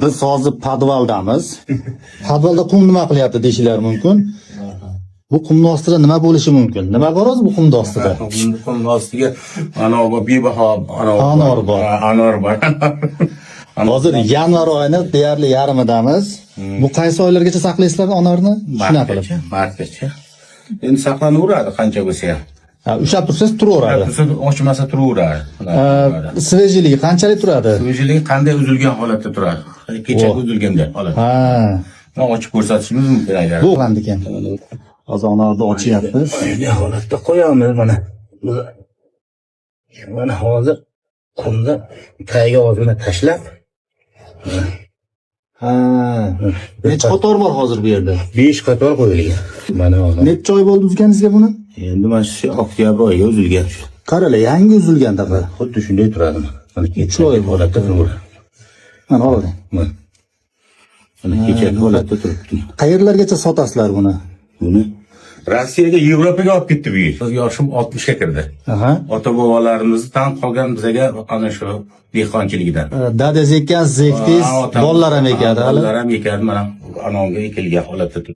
Biz hozir podvaldamiz. Podvalda qum nima qilyapti deyishinglar mumkin. Bu qumning ostida nima bo'lishi mumkin? Nima bor o'zi bu qumning ostida? Qumning ostiga bebaho Anor bor. Anor bor. Hozir yanvar oyini deyarli yarmidamiz. Bu qaysi oylargacha saqlaysizlar anorni? Shuna qilib. Martgacha. Endi saqlanaveradi qancha bo'lsa ham. Ha, ushlab tursangiz turaveradi. Ochmasa turaveradi. Svejiligi qanchalik turadi? Svejiligi qanday uzilgan holatda turadi? Kecha uzilganda holat. Ha. Mana ochib ko'rsatishimiz mumkin agar. Bu qanday ekan? Hozir anorni ochyapmiz. Bunday holatda qo'yamiz mana. Mana hozir qumda tagiga ozgina tashlab. Ha. Necha qator bor hozir bu yerda? 5 qator qo'yilgan. Mana hozir. Necha oy bo'ldi uzganingizga buni? Endi mana shu oktyabr oyiga uzilgan shu. Qaralar, yangi uzilgan taqa. Xuddi shunday turadi. Mana kecha oy holatda turadi. Mana hozir. Mana kecha holatda turibdi. Qayerlargacha sotasizlar buni? Buni Rossiyaga, Yevropaga olib ketdi bu yil. Yoshim 60 ga kirdi. Aha. Ota-bobolarimizdan qolgan bizga ana shu dehqonchilikdan. Dadaz ekan, zektiz, bolalar ham ekadi hali. Bolalar ham ekadi, mana anomga ekilgan holatda turibdi.